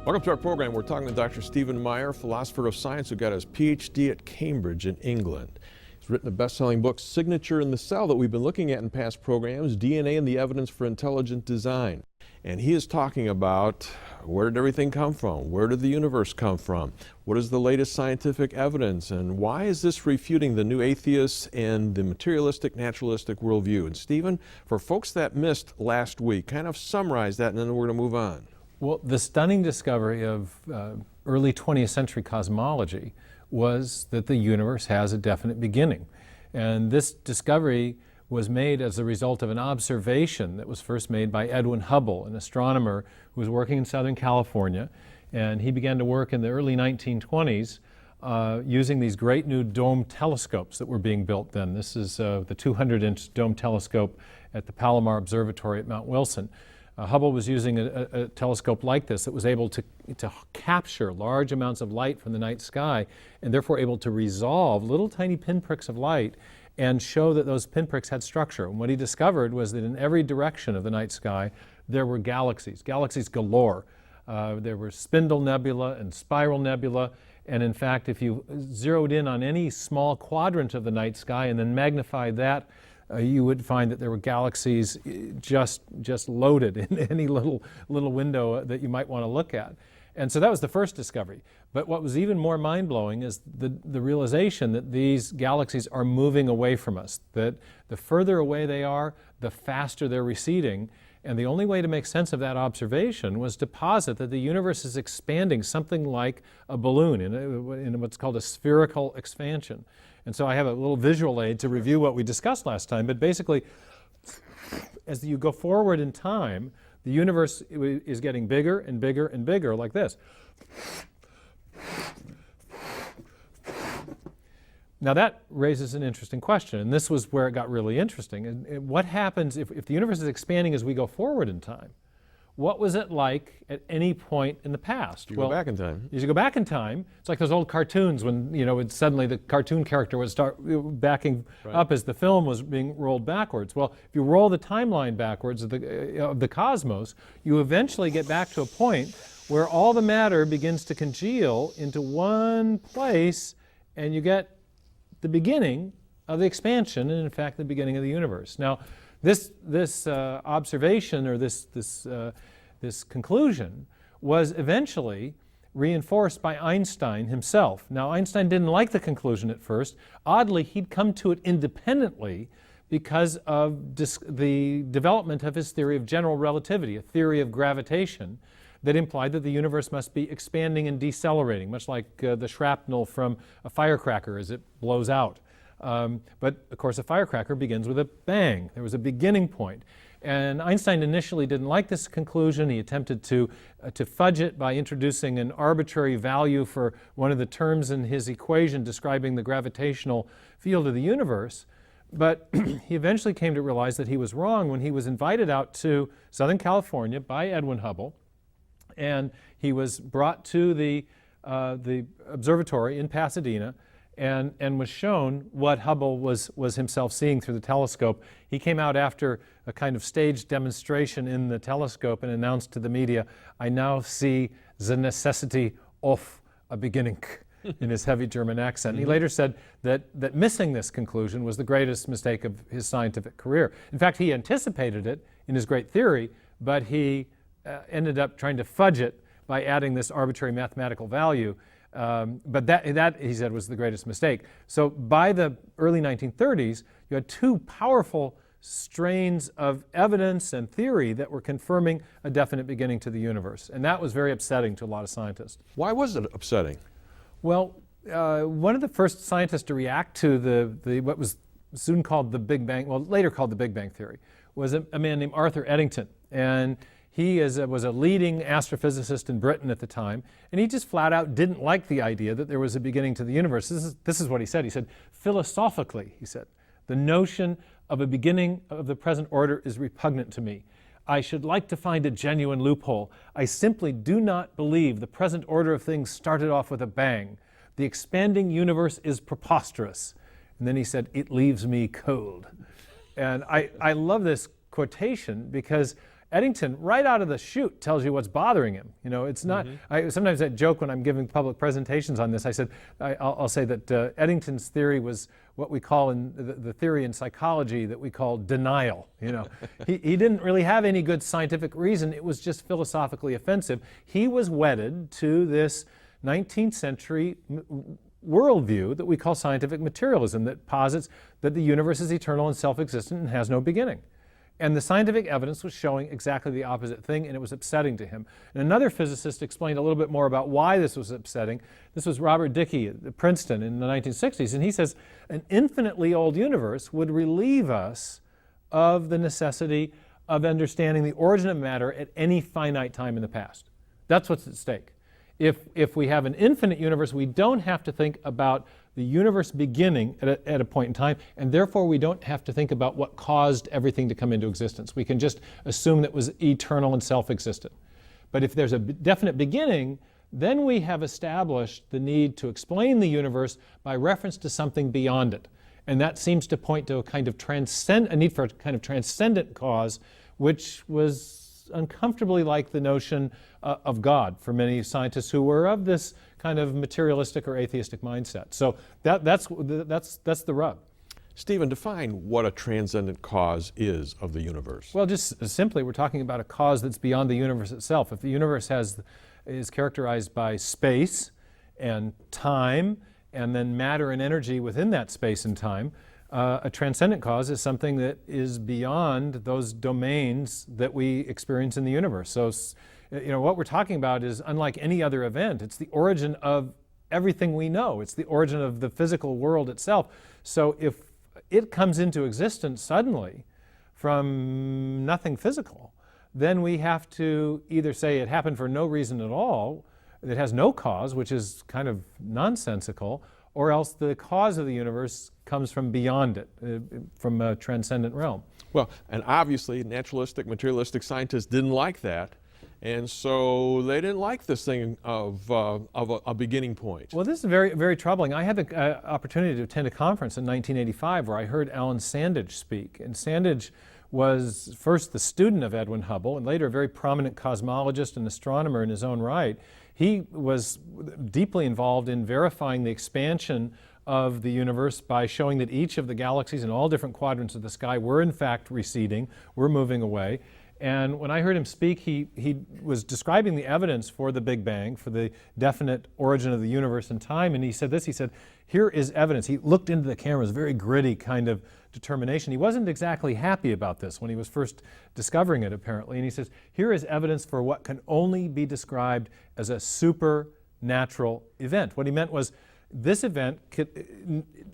Welcome to our program. We're talking to Dr. Stephen Meyer, philosopher of science who got his PhD at Cambridge in England. He's written a best-selling book, Signature in the Cell, that we've been looking at in past programs, DNA and the Evidence for Intelligent Design. And he is talking about where did everything come from? Where did the universe come from? What is the latest scientific evidence? And why is this refuting the new atheists and the materialistic, naturalistic worldview? And Stephen, for folks that missed last week, kind of summarize that and then we're going to move on. Well, the stunning discovery of early 20th century cosmology was that the universe has a definite beginning. And this discovery was made as a result of an observation that was first made by Edwin Hubble, an astronomer who was working in Southern California. And he began to work in the early 1920s using these great new dome telescopes that were being built then. This is the 200-inch dome telescope at the Palomar Observatory at Mount Wilson. Hubble was using a telescope like this that was able to capture large amounts of light from the night sky and therefore able to resolve little tiny pinpricks of light and show that those pinpricks had structure. And what he discovered was that in every direction of the night sky there were galaxies galore. There were spindle nebula and spiral nebula, and in fact if you zeroed in on any small quadrant of the night sky and then magnified that, you would find that there were galaxies just loaded in any little window that you might want to look at. And so that was the first discovery. But what was even more mind-blowing is the realization that these galaxies are moving away from us, that the further away they are, the faster they're receding. And the only way to make sense of that observation was to posit that the universe is expanding something like a balloon in what's called a spherical expansion. And so I have a little visual aid to review what we discussed last time, but basically, as you go forward in time, the universe is getting bigger and bigger and bigger, like this. Now that raises an interesting question, and this was where it got really interesting. And what happens if the universe is expanding as we go forward in time? What was it like at any point in the past? You go back in time. As you go back in time, it's like those old cartoons when suddenly the cartoon character would start backing up as the film was being rolled backwards. Well, if you roll the timeline backwards of the cosmos, you eventually get back to a point where all the matter begins to congeal into one place, and you get the beginning of the expansion, and in fact the beginning of the universe. Now, this observation or this conclusion was eventually reinforced by Einstein himself. Now, Einstein didn't like the conclusion at first. Oddly, he'd come to it independently because of the development of his theory of general relativity, a theory of gravitation that implied that the universe must be expanding and decelerating, much like the shrapnel from a firecracker as it blows out. But of course a firecracker begins with a bang. There was a beginning point. And Einstein initially didn't like this conclusion. He attempted to fudge it by introducing an arbitrary value for one of the terms in his equation describing the gravitational field of the universe. But he eventually came to realize that he was wrong when he was invited out to Southern California by Edwin Hubble, and he was brought to the observatory in Pasadena and was shown what Hubble was himself seeing through the telescope. He came out after a kind of staged demonstration in the telescope and announced to the media, "I now see the necessity of a beginning," in his heavy German accent. And he later said that missing this conclusion was the greatest mistake of his scientific career. In fact, he anticipated it in his great theory, but he ended up trying to fudge it by adding this arbitrary mathematical value. But that, he said, was the greatest mistake. So by the early 1930s, you had two powerful strains of evidence and theory that were confirming a definite beginning to the universe. And that was very upsetting to a lot of scientists. Why was it upsetting? Well, one of the first scientists to react to what was soon called the Big Bang, well, later called the Big Bang Theory, was a man named Arthur Eddington. And he was a leading astrophysicist in Britain at the time, and he just flat out didn't like the idea that there was a beginning to the universe. This is what he said. He said, philosophically, he said, the notion of a beginning of the present order is repugnant to me. I should like to find a genuine loophole. I simply do not believe the present order of things started off with a bang. The expanding universe is preposterous. And then he said, it leaves me cold. And I love this quotation because Eddington, right out of the chute, tells you what's bothering him. You know, it's not. Sometimes I joke when I'm giving public presentations on this. I'll say that Eddington's theory was what we call in the theory in psychology that we call denial. You know, he didn't really have any good scientific reason. It was just philosophically offensive. He was wedded to this 19th century worldview that we call scientific materialism, that posits that the universe is eternal and self-existent and has no beginning. And the scientific evidence was showing exactly the opposite thing, and it was upsetting to him. And another physicist explained a little bit more about why this was upsetting. This was Robert Dicke at Princeton in the 1960s, and he says an infinitely old universe would relieve us of the necessity of understanding the origin of matter at any finite time in the past. That's what's at stake. If we have an infinite universe, we don't have to think about the universe beginning at a point in time, and therefore we don't have to think about what caused everything to come into existence. We can just assume that it was eternal and self-existent. But if there's a definite beginning, then we have established the need to explain the universe by reference to something beyond it. And that seems to point to a kind of a need for a kind of transcendent cause, which was uncomfortably like the notion of God for many scientists who were of this kind of materialistic or atheistic mindset. So that's the rub. Stephen, define what a transcendent cause is of the universe. Well, just simply, we're talking about a cause that's beyond the universe itself. If the universe is characterized by space and time, and then matter and energy within that space and time, a transcendent cause is something that is beyond those domains that we experience in the universe. So, you know, what we're talking about is unlike any other event. It's the origin of everything we know. It's the origin of the physical world itself. So if it comes into existence suddenly from nothing physical, then we have to either say it happened for no reason at all, it has no cause, which is kind of nonsensical, or else the cause of the universe comes from beyond it, from a transcendent realm. Well, and obviously naturalistic, materialistic scientists didn't like that, and so they didn't like this thing of a beginning point. Well, this is very, very troubling. I had the opportunity to attend a conference in 1985 where I heard Alan Sandage speak, and Sandage was first the student of Edwin Hubble and later a very prominent cosmologist and astronomer in his own right. He was deeply involved in verifying the expansion of the universe by showing that each of the galaxies in all different quadrants of the sky were in fact receding, were moving away. And when I heard him speak, he was describing the evidence for the Big Bang, for the definite origin of the universe and time, and he said this, he said, here is evidence. He looked into the camera, it was a very gritty kind of determination. He wasn't exactly happy about this when he was first discovering it, apparently, and he says, here is evidence for what can only be described as a supernatural event. What he meant was, this event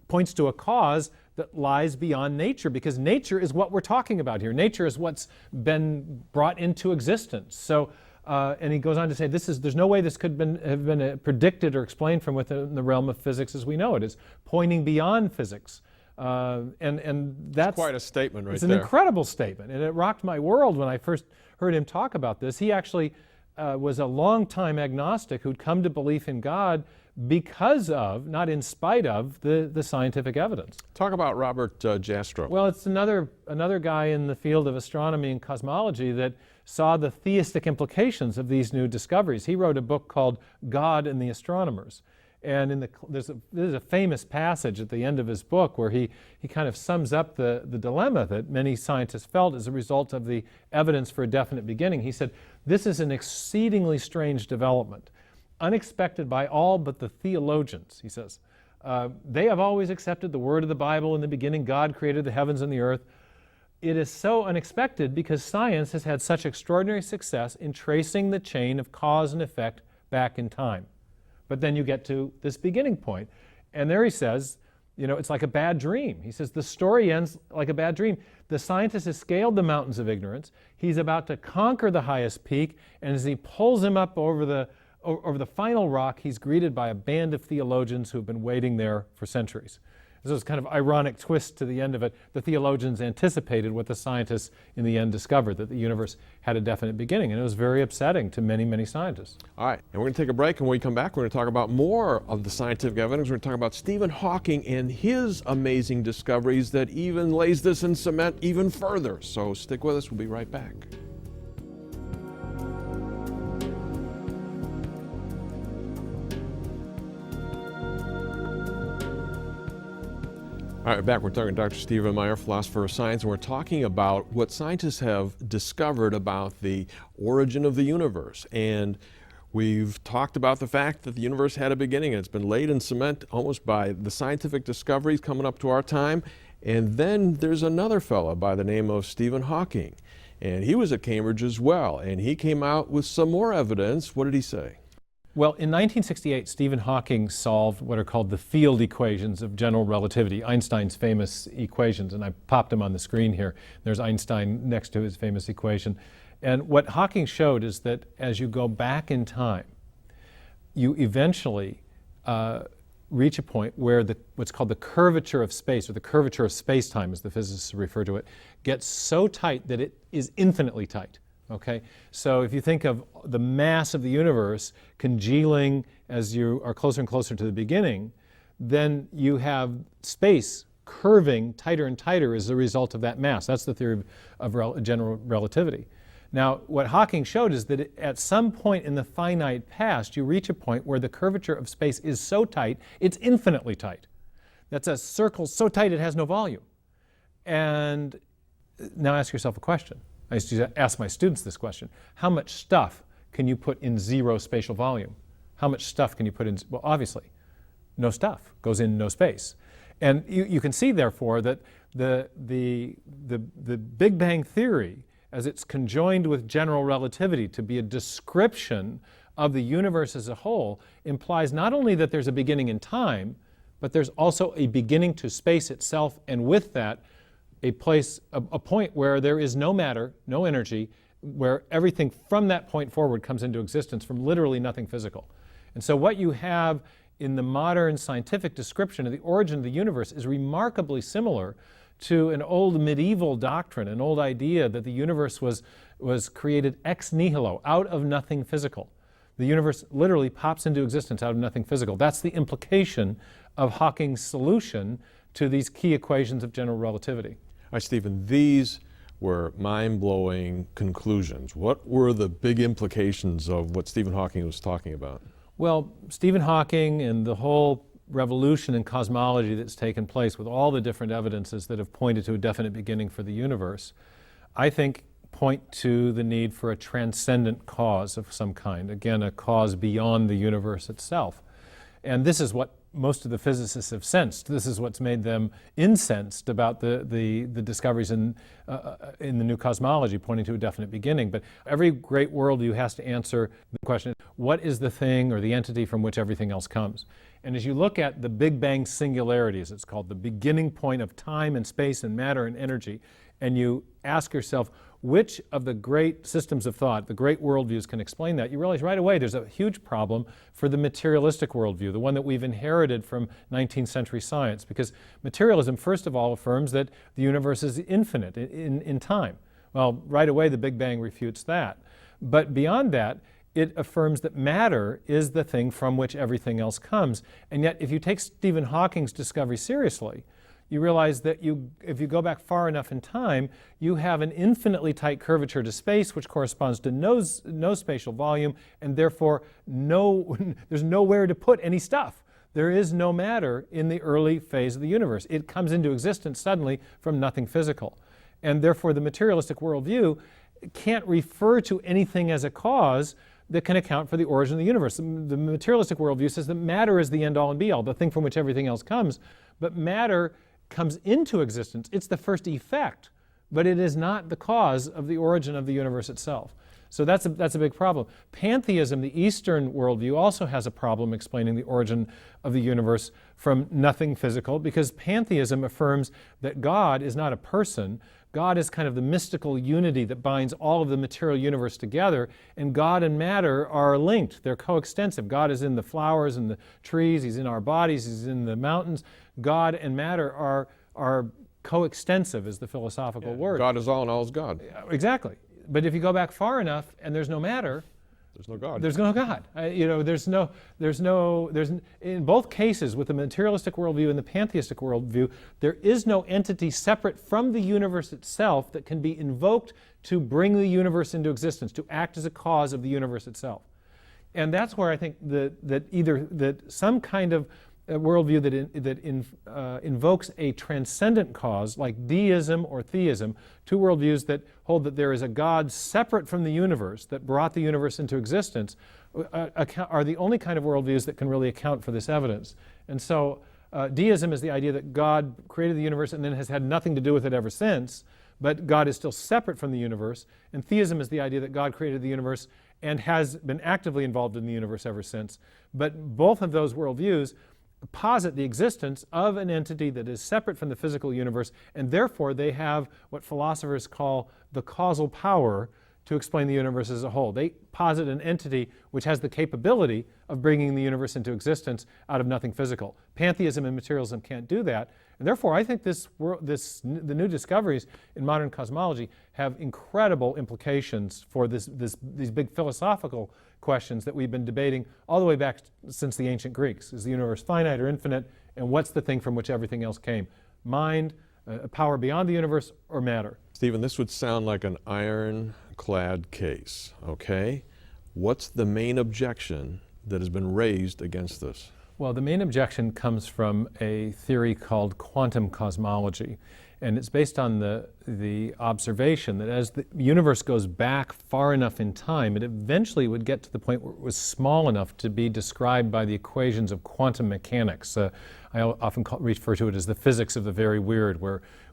points to a cause that lies beyond nature, because nature is what we're talking about here. Nature is what's been brought into existence. So, and he goes on to say, there's no way this could have been predicted or explained from within the realm of physics as we know it. It's pointing beyond physics. And that's quite a statement right there. It's an incredible statement, and it rocked my world when I first heard him talk about this. He actually was a long-time agnostic who'd come to belief in God because of, not in spite of, the scientific evidence. Talk about Robert Jastrow. Well, it's another guy in the field of astronomy and cosmology that saw the theistic implications of these new discoveries. He wrote a book called God and the Astronomers. And there's a famous passage at the end of his book where he kind of sums up the dilemma that many scientists felt as a result of the evidence for a definite beginning. He said, this is an exceedingly strange development, unexpected by all but the theologians, he says. They have always accepted the word of the Bible. In the beginning, God created the heavens and the earth. It is so unexpected because science has had such extraordinary success in tracing the chain of cause and effect back in time. But then you get to this beginning point, and there he says, you know, it's like a bad dream. He says the story ends like a bad dream. The scientist has scaled the mountains of ignorance. He's about to conquer the highest peak, and as he pulls him up over the final rock, he's greeted by a band of theologians who have been waiting there for centuries. This was kind of ironic twist to the end of it. The theologians anticipated what the scientists in the end discovered, that the universe had a definite beginning, and it was very upsetting to many, many scientists. All right, and we're going to take a break, and when we come back, we're going to talk about more of the scientific evidence. We're going to talk about Stephen Hawking and his amazing discoveries that even lays this in cement even further. So stick with us, we'll be right back. All right, back. We're talking to Dr. Stephen Meyer, philosopher of science, and we're talking about what scientists have discovered about the origin of the universe. And we've talked about the fact that the universe had a beginning, and it's been laid in cement almost by the scientific discoveries coming up to our time. And then there's another fella by the name of Stephen Hawking. And he was at Cambridge as well, and he came out with some more evidence. What did he say? Well, in 1968, Stephen Hawking solved what are called the field equations of general relativity, Einstein's famous equations, and I popped them on the screen here. There's Einstein next to his famous equation. And what Hawking showed is that as you go back in time, you eventually reach a point where what's called the curvature of space, or the curvature of space-time, as the physicists refer to it, gets so tight that it is infinitely tight. Okay, so if you think of the mass of the universe congealing as you are closer and closer to the beginning, then you have space curving tighter and tighter as a result of that mass. That's the theory of general relativity. Now, what Hawking showed is that at some point in the finite past, you reach a point where the curvature of space is so tight, it's infinitely tight. That's a circle so tight it has no volume. And now ask yourself a question. I used to ask my students this question. How much stuff can you put in zero spatial volume? How much stuff can you put in? Well, obviously, no stuff goes in no space. And you can see, therefore, that the Big Bang Theory, as it's conjoined with general relativity to be a description of the universe as a whole, implies not only that there's a beginning in time, but there's also a beginning to space itself, and with that, a point where there is no matter, no energy, where everything from that point forward comes into existence from literally nothing physical. And so what you have in the modern scientific description of the origin of the universe is remarkably similar to an old medieval doctrine, an old idea that the universe was created ex nihilo, out of nothing physical. The universe literally pops into existence out of nothing physical. That's the implication of Hawking's solution to these key equations of general relativity. All right, Stephen, these were mind-blowing conclusions. What were the big implications of what Stephen Hawking was talking about? Well, Stephen Hawking and the whole revolution in cosmology that's taken place with all the different evidences that have pointed to a definite beginning for the universe, I think point to the need for a transcendent cause of some kind. Again, a cause beyond the universe itself. And this is what most of the physicists have sensed. This is what's made them incensed about the discoveries in the new cosmology, pointing to a definite beginning. But every great worldview has to answer the question, what is the thing or the entity from which everything else comes? And as you look at the Big Bang singularity, as it's called, the beginning point of time and space and matter and energy, and you ask yourself, which of the great systems of thought, the great worldviews can explain that, you realize right away there's a huge problem for the materialistic worldview, the one that we've inherited from 19th century science, because materialism, first of all, affirms that the universe is infinite in time. Well, right away the Big Bang refutes that. But beyond that, it affirms that matter is the thing from which everything else comes. And yet, if you take Stephen Hawking's discovery seriously, you realize that if you go back far enough in time, you have an infinitely tight curvature to space, which corresponds to no spatial volume, and therefore there's nowhere to put any stuff. There is no matter in the early phase of the universe. It comes into existence suddenly from nothing physical. And therefore the materialistic worldview can't refer to anything as a cause that can account for the origin of the universe. The materialistic worldview says that matter is the end-all and be-all, the thing from which everything else comes. But matter comes into existence. It's the first effect, but it is not the cause of the origin of the universe itself. So that's a big problem. Pantheism, the Eastern worldview, also has a problem explaining the origin of the universe from nothing physical, because pantheism affirms that God is not a person. God is kind of the mystical unity that binds all of the material universe together, and God and matter are linked. They're coextensive. God is in the flowers and the trees. He's in our bodies. He's in the mountains. God and matter are coextensive, is the philosophical word. God is all and all is God. Exactly. But if you go back far enough and there's no matter, there's no God. There's no God. In both cases, with the materialistic worldview and the pantheistic worldview, there is no entity separate from the universe itself that can be invoked to bring the universe into existence, to act as a cause of the universe itself. And that's where I think that some kind of a worldview that invokes a transcendent cause, like deism or theism, two worldviews that hold that there is a God separate from the universe that brought the universe into existence, are the only kind of worldviews that can really account for this evidence. And so deism is the idea that God created the universe and then has had nothing to do with it ever since, but God is still separate from the universe. And theism is the idea that God created the universe and has been actively involved in the universe ever since. But both of those worldviews posit the existence of an entity that is separate from the physical universe, and therefore they have what philosophers call the causal power to explain the universe as a whole. They posit an entity which has the capability of bringing the universe into existence out of nothing physical. Pantheism and materialism can't do that, and therefore I think the new discoveries in modern cosmology have incredible implications for these big philosophical questions that we've been debating all the way back since the ancient Greeks. Is the universe finite or infinite, and what's the thing from which everything else came? Mind, a power beyond the universe, or matter? Stephen, this would sound like an ironclad case, okay? What's the main objection that has been raised against this? Well, the main objection comes from a theory called quantum cosmology, and it's based on the observation that as the universe goes back far enough in time, it eventually would get to the point where it was small enough to be described by the equations of quantum mechanics. I often refer to it as the physics of the very weird,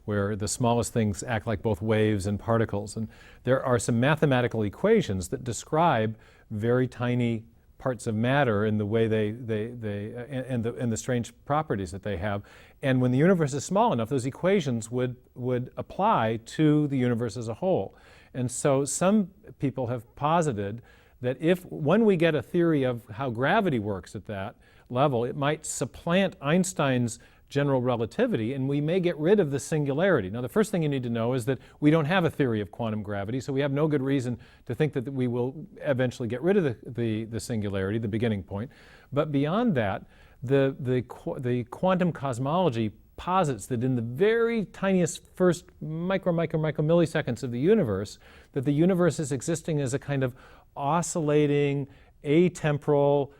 where the smallest things act like both waves and particles. And there are some mathematical equations that describe very tiny parts of matter in the way and the strange properties that they have. And when the universe is small enough, those equations would apply to the universe as a whole. And so some people have posited that when we get a theory of how gravity works at that level, it might supplant Einstein's general relativity, and we may get rid of the singularity. Now, the first thing you need to know is that we don't have a theory of quantum gravity, so we have no good reason to think that we will eventually get rid of the singularity, the beginning point. But beyond that, the quantum cosmology posits that in the very tiniest first micromilliseconds of the universe, that the universe is existing as a kind of oscillating, atemporal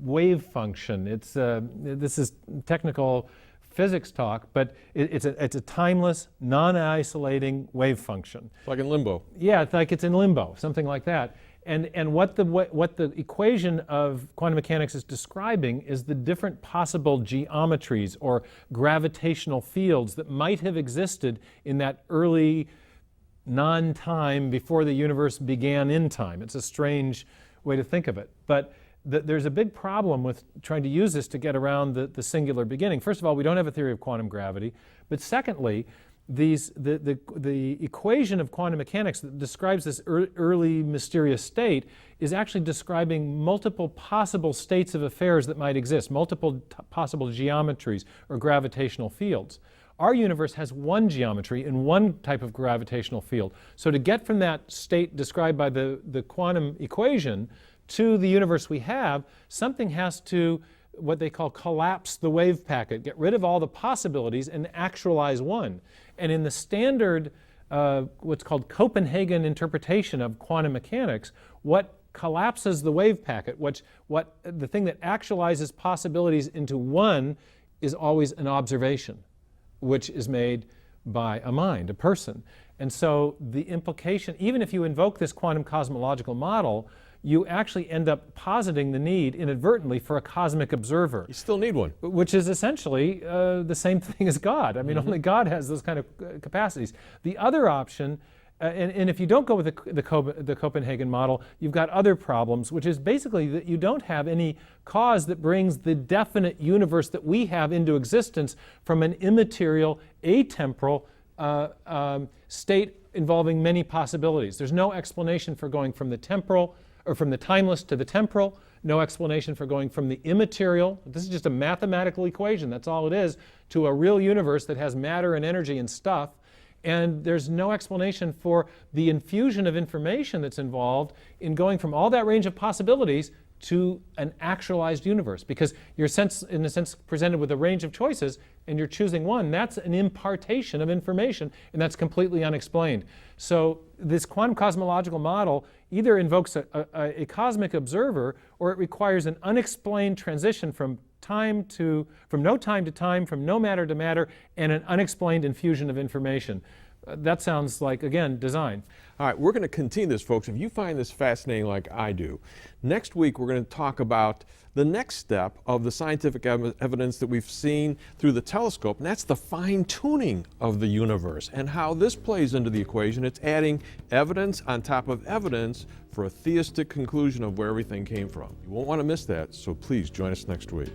wave function. This is technical physics talk, but it's a timeless, non-isolating wave function. Like in limbo. Yeah, it's like it's in limbo, something like that. And what the equation of quantum mechanics is describing is the different possible geometries or gravitational fields that might have existed in that early non-time before the universe began in time. It's a strange way to think of it. But there's a big problem with trying to use this to get around the singular beginning. First of all, we don't have a theory of quantum gravity. But secondly, the equation of quantum mechanics that describes this early mysterious state is actually describing multiple possible states of affairs that might exist, multiple possible geometries or gravitational fields. Our universe has one geometry and one type of gravitational field. So to get from that state described by the quantum equation to the universe we have, something has to, what they call, collapse the wave packet, get rid of all the possibilities and actualize one. And in the standard, what's called Copenhagen interpretation of quantum mechanics, what collapses the wave packet, the thing that actualizes possibilities into one, is always an observation, which is made by a mind, a person. And so the implication, even if you invoke this quantum cosmological model, you actually end up positing the need inadvertently for a cosmic observer. You still need one. Which is essentially the same thing as God. I mean, only God has those kind of capacities. The other option, and if you don't go with the Copenhagen model, you've got other problems, which is basically that you don't have any cause that brings the definite universe that we have into existence from an immaterial, atemporal state involving many possibilities. There's no explanation for going from the temporal or from the timeless to the temporal, no explanation for going from the immaterial, this is just a mathematical equation, that's all it is, to a real universe that has matter and energy and stuff. And there's no explanation for the infusion of information that's involved in going from all that range of possibilities to an actualized universe, because you're in a sense presented with a range of choices and you're choosing one. That's an impartation of information, and that's completely unexplained. So this quantum cosmological model either invokes a cosmic observer, or it requires an unexplained transition from no time to time, from no matter to matter, and an unexplained infusion of information. That sounds like, again, design. All right, we're going to continue this, folks. If you find this fascinating like I do, next week we're going to talk about the next step of the scientific evidence that we've seen through the telescope, and that's the fine-tuning of the universe and how this plays into the equation. It's adding evidence on top of evidence for a theistic conclusion of where everything came from. You won't want to miss that, so please join us next week.